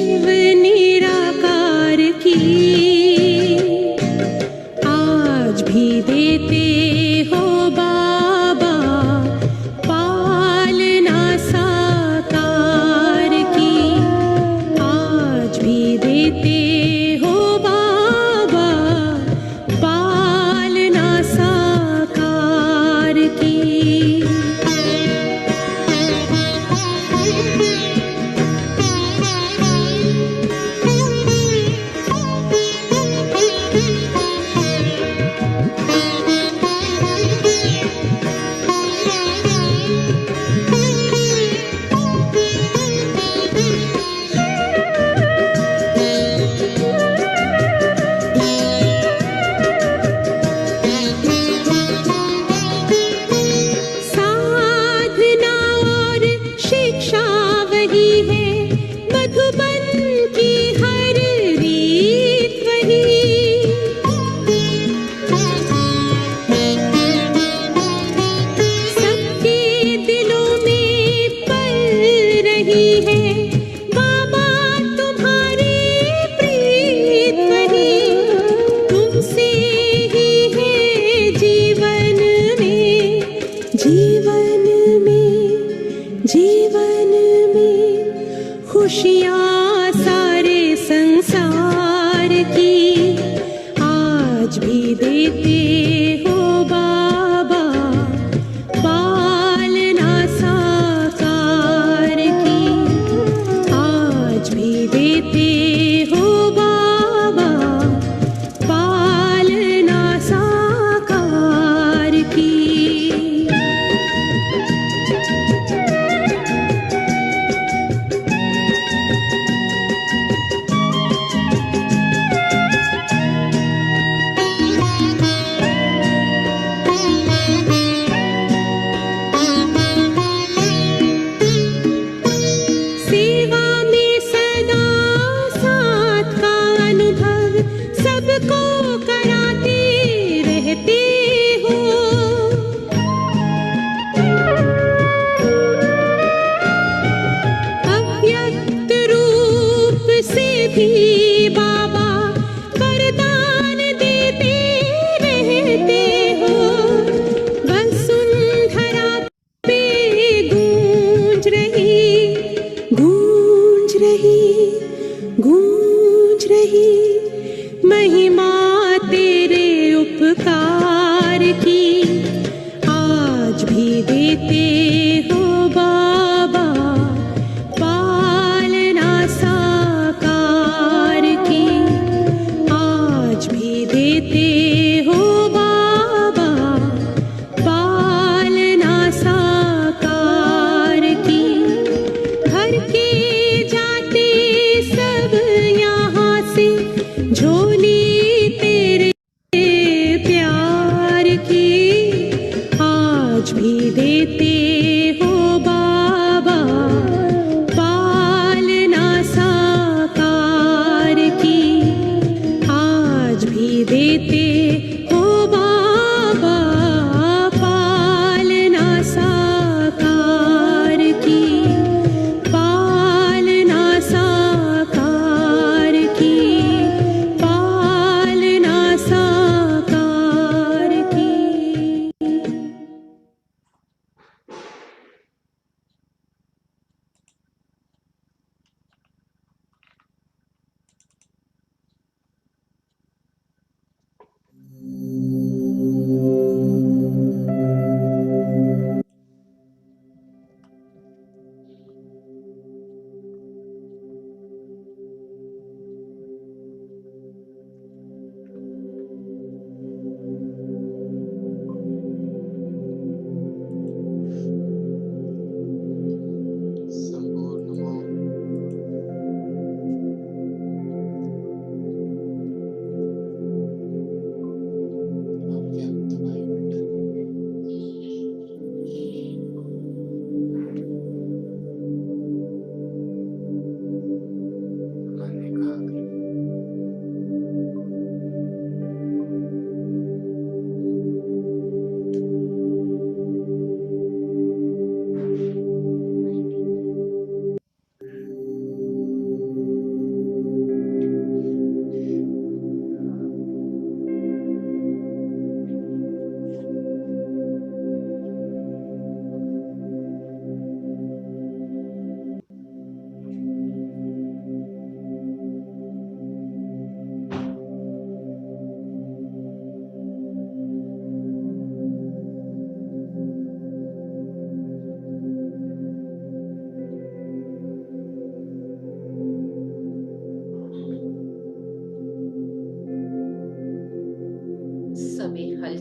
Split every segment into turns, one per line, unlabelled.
शिव निराकार की आज भी देते हो बाबा पालना साकार की। आज भी देते हो बाबा पालना साकार की। जीवन में खुशियाँ सारे संसार की आज भी देते हो बाबा पालना साकार की। आज भी देते हो बाबा पालना साकार की। बाबा वरदान देते रहते हो। वसुंधरा पे गूंज रही महिमा तेरे उपकार की। आज भी देते हो बाबा पालना साकार की। आज भी देते हो बाबा पालना साकार की। घर के जाते सब यहाँ से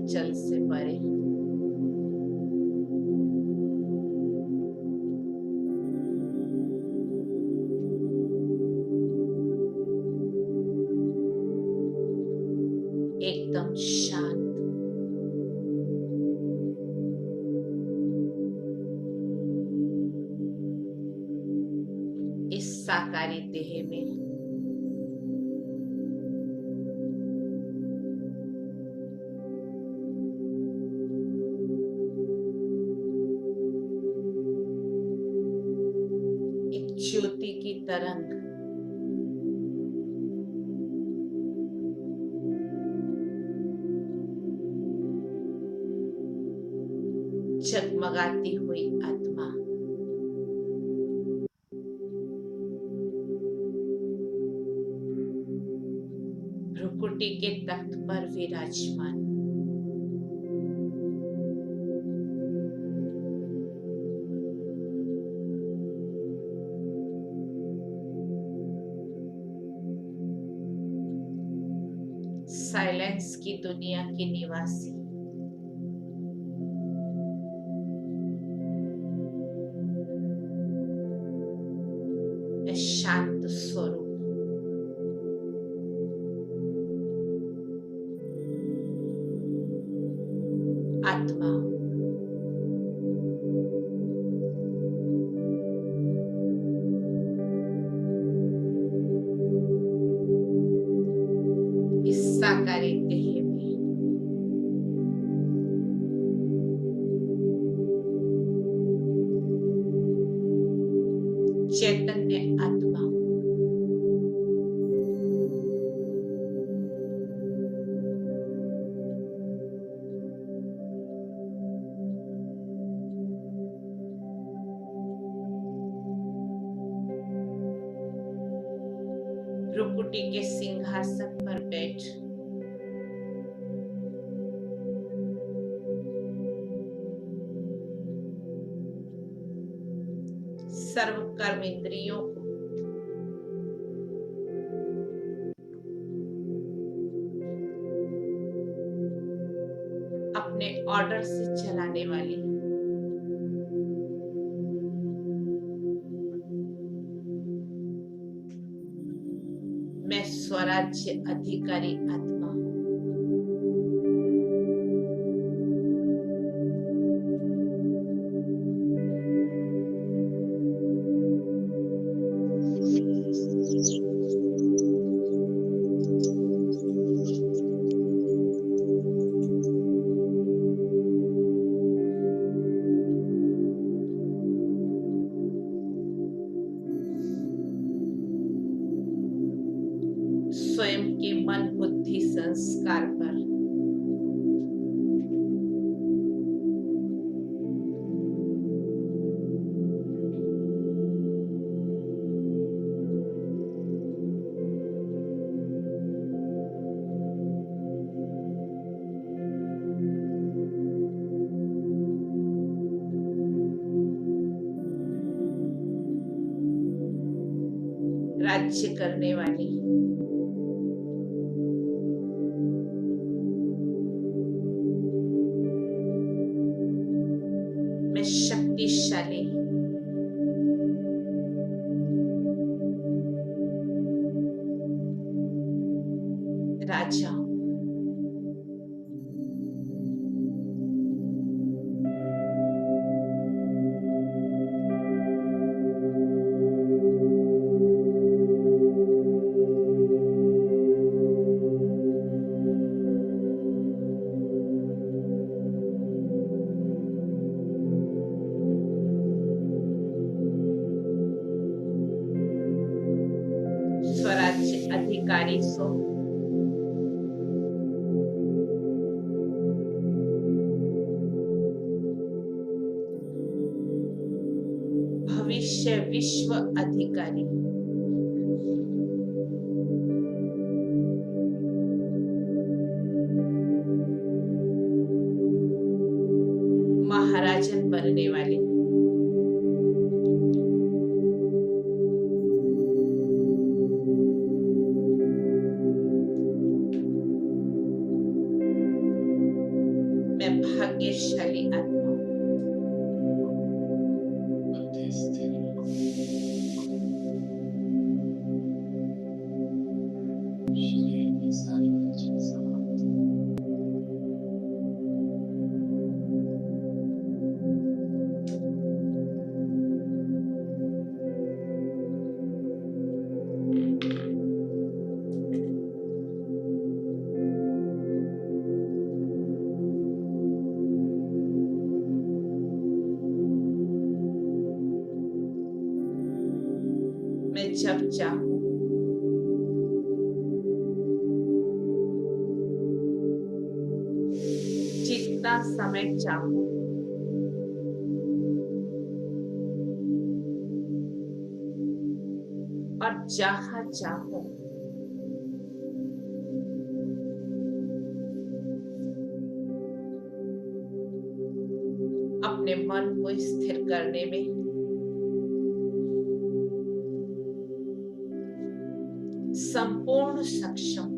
हलचल से परे। एकदम शांत। इस साकारी देह में एक ज्योति की तरंग जगमगाती हुई आत्मा भ्रुकुटी के तख्त पर विराजमान। साइलेंस की दुनिया के निवासी शांत स्वरूप आत्मा इस साकारी देह में चैतन्य आत्मा भ्रुकुटी के सिंहासन पर बैठ सर्व कर्म इंद्रियों को अपने ऑर्डर से चलाने वाली मैं स्वराज्य अधिकारी आत्मा हूं। स्वयं के मन बुद्धि संस्कार पर राज्य करने वाली मैं शक्तिशाली राजा हूं। स्वराज्य अधिकारी सो भविष्य विश्व अधिकारी महाराजन बनने वाले शक्तिशाली आत्मा मैं जब चाहूं जितना समय चाहूं और जहां चाहूं अपने मन को स्थिर करने में संपूर्ण सक्षम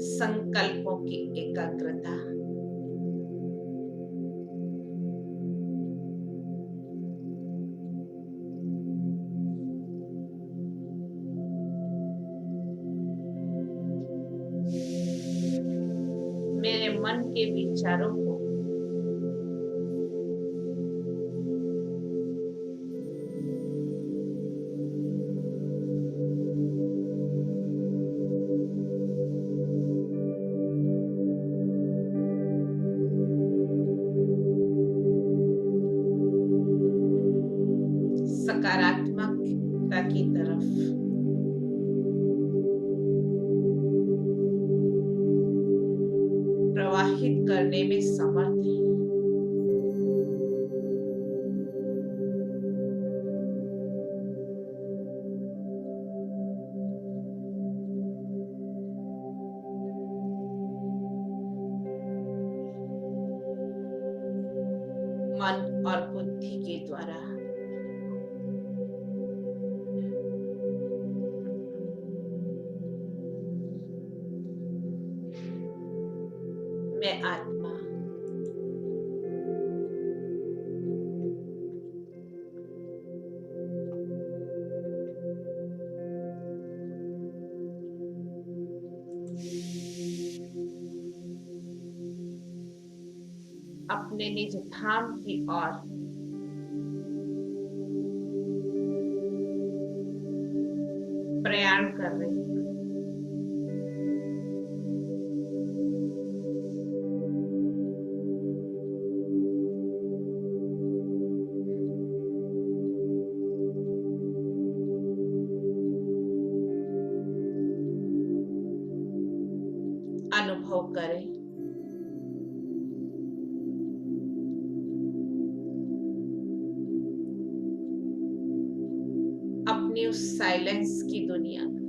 संकल्पों की एकाग्रता मेरे मन के विचारों को सकारात्मकता की तरफ प्रवाहित करने में समर्थ है। मन और बुद्धि के द्वारा मैं आत्मा अपने निज धाम की ओर प्रयाण कर रही हूँ। अनुभव करें अपनी उस साइलेंस की दुनिया का।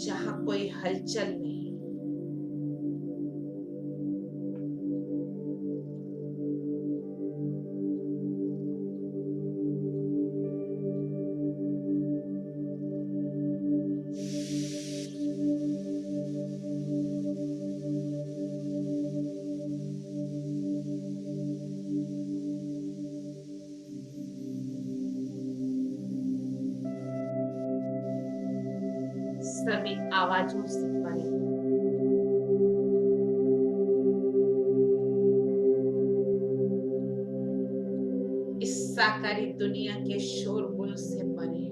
जहां कोई हलचल नहीं, सभी आवाजों से परे इस साकारी दुनिया के शोरगुल से परे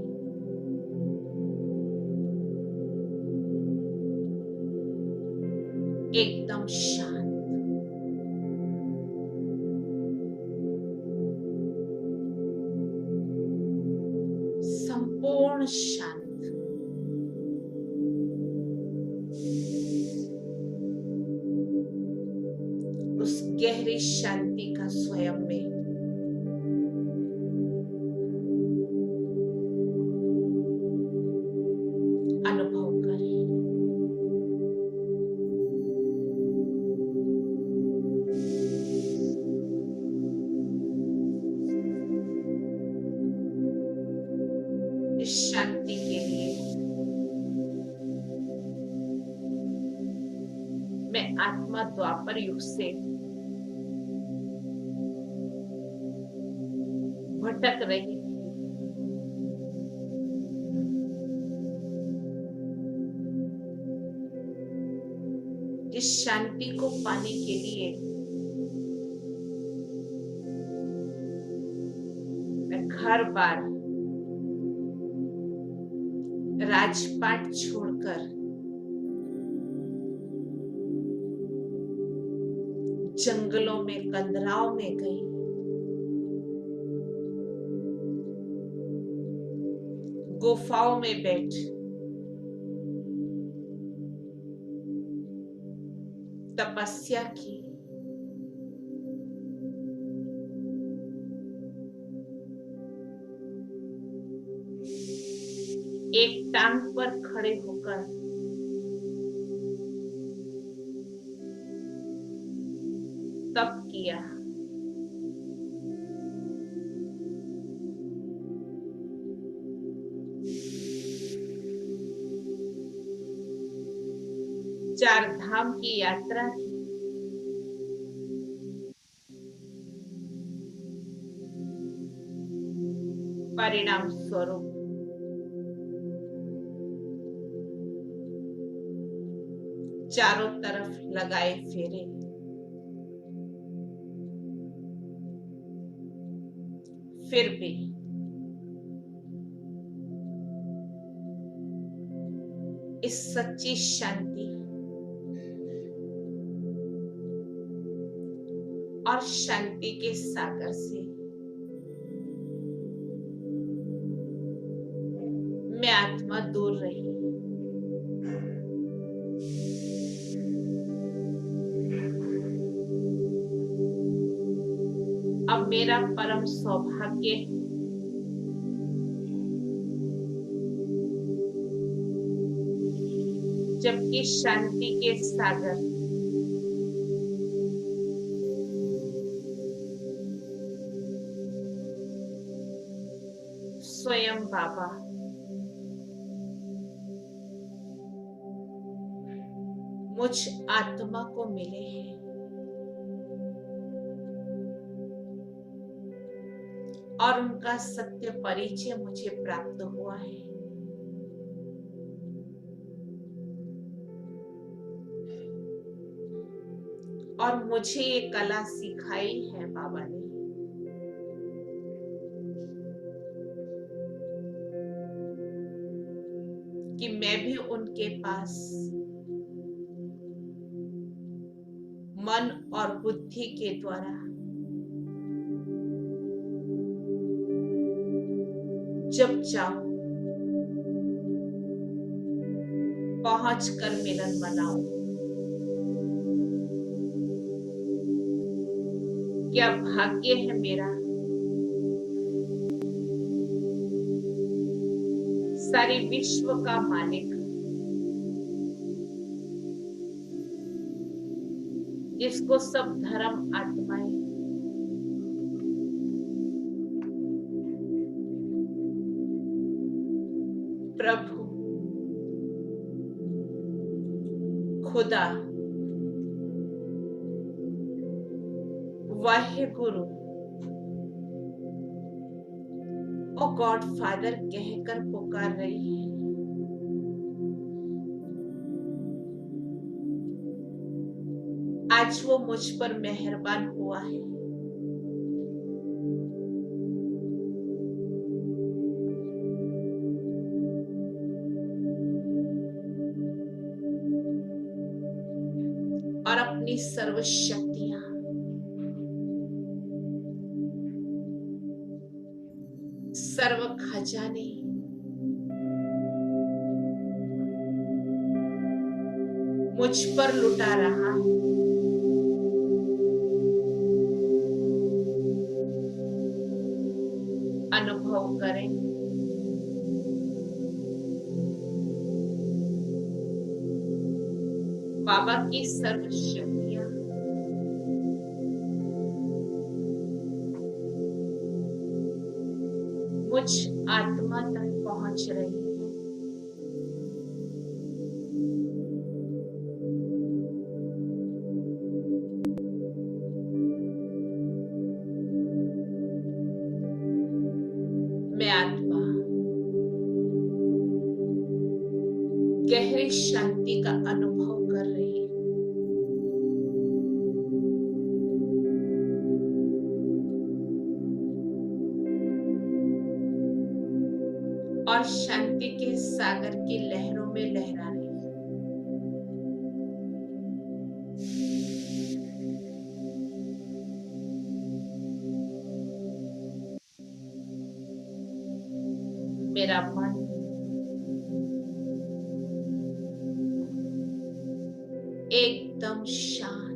एकदम शांत उस गहरी शांति का स्वयं में अनुभव कर। इस शांति के लिए मैं आत्मा द्वापर युग से भटक रही थी। इस शांति को पाने के लिए मैं घर बार राजपाट छोड़कर जंगलों में कंदराओं में गई। गुफाओं में बैठ तपस्या की। एक टांग पर खड़े होकर तप किया। चार धाम की यात्रा की। परिणाम स्वरूप चारों तरफ लगाए फेरे। फिर भी इस सच्ची शांति और शांति के सागर से मैं आत्मा दूर रही। अब मेरा परम सौभाग्य जबकि शांति के सागर स्वयं बाबा मुझ आत्मा को मिले हैं। और उनका सत्य परिचय मुझे प्राप्त हुआ है। और मुझे ये कला सिखाई है बाबा ने। कि मैं भी उनके पास मन और बुद्धि के द्वारा जब चाहूं पहुंच कर मिलन मनाऊं। क्या भाग्य है मेरा। सारे विश्व का मालिक जिसको सब धर्म आत्माएं प्रभु खुदा वाहेगुरु और गॉड फादर कहकर पुकार रही है। आज वो मुझ पर मेहरबान हुआ है। और अपनी सर्व शक्तियां सर्व खजाने मुझ पर लुटा रहा है। अनुभव करें। बाबा की सर्व शक्तियां मुझ आत्मा तक पहुंच रही है। मैं आत्मा गहरी शांति का अनुभव कर रही हूँ। और शांति के सागर की लहरों में लहरा रही हूँ। मेरा मन एकदम शांत,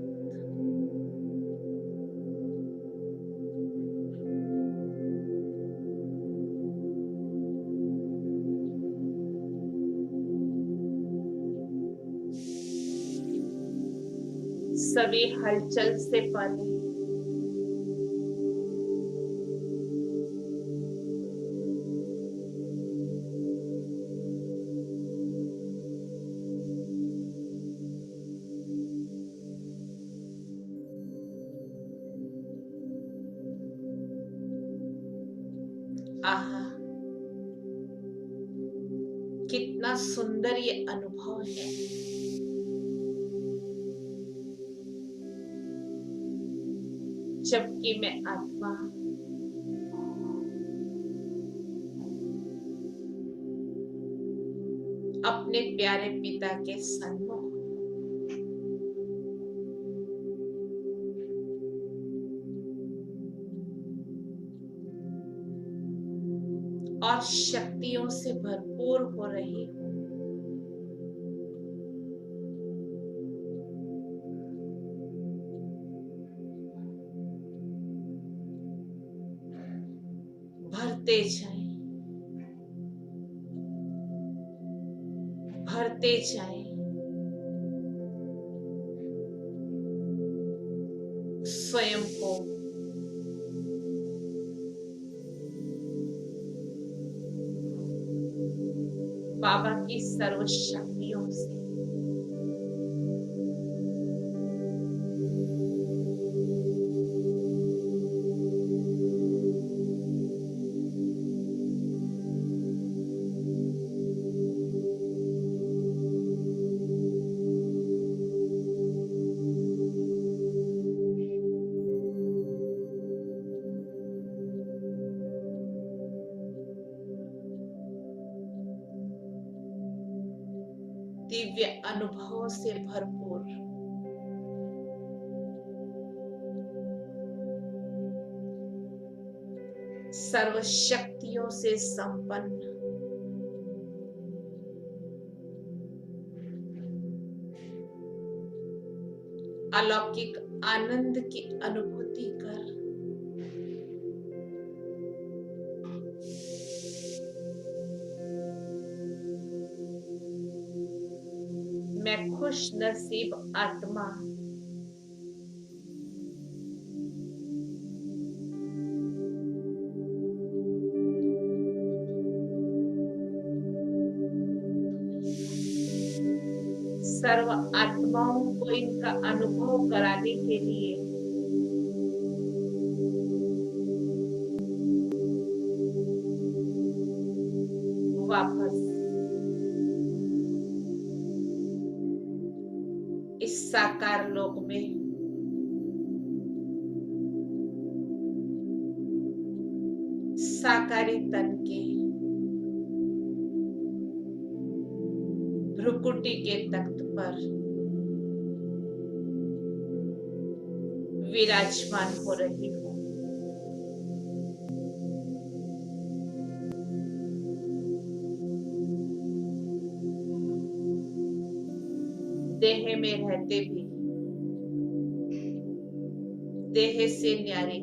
सभी हलचल से परे, आहा, कितना सुंदर ये अनुभव है। जबकि मैं आत्मा अपने प्यारे पिता के सन्मुख और शक्तियों से भरपूर हो रही हूँ। भरते जाएं, भरते जाएं, स्वयं को बाबा की सर्व शक्तियों से दिव्य अनुभवों से भरपूर सर्व शक्तियों से संपन्न अलौकिक आनंद की अनुभूति कर मैं खुश नसीब आत्मा सर्व आत्माओं को इनका अनुभव कराने के लिए वापस इस साकार लोक में साकारी तन के भ्रुकुटी के तख्त पर विराजमान हो रही हूँ। देह में रहते भी देह से न्यारी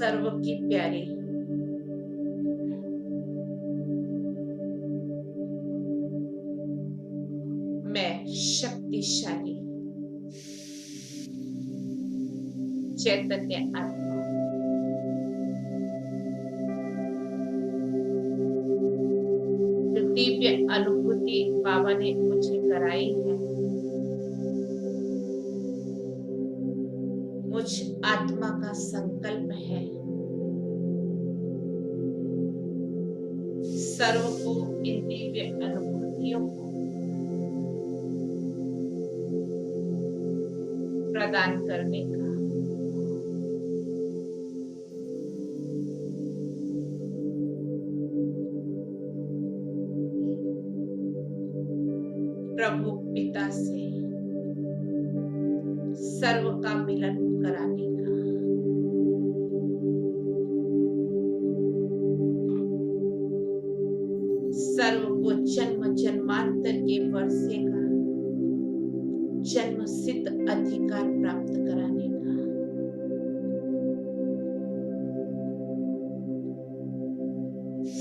सर्व की प्यारी, मैं शक्तिशाली चैतन्य आत्मा जो दिव्य अनुभूति बाबा ने मुझे कराई है, मुझ आत्मा का संकल्प है सर्व को इन दिव्य अनुभूतियों को प्रदान करने का। प्रभु पिता से सर्व का मिलन कराने का। सर्व को जन्म जन्मांतर के वर्षे का जन्म सिद्ध अधिकार प्राप्त कराने का।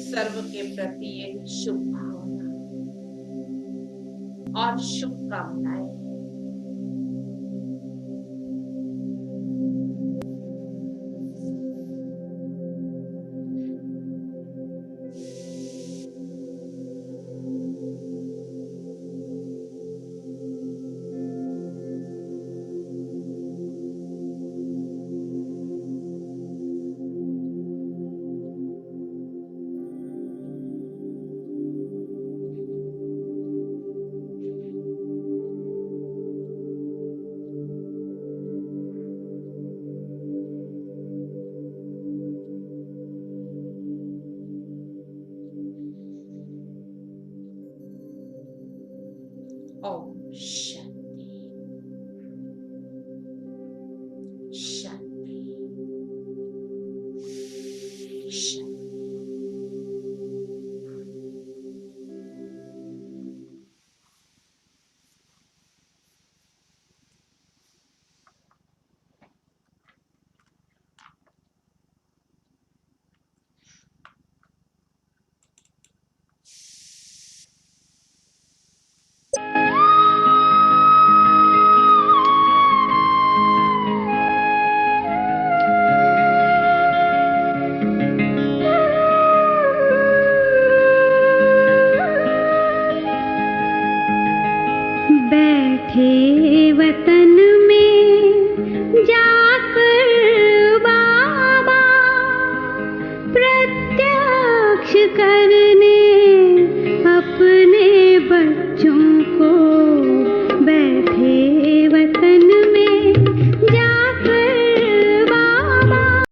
सर्व के प्रति एक शुभ भावना और शुभकामनाएं। ओम शांति शांति शांति।
बैठे वतन में जाकर बाबा प्रत्यक्ष कर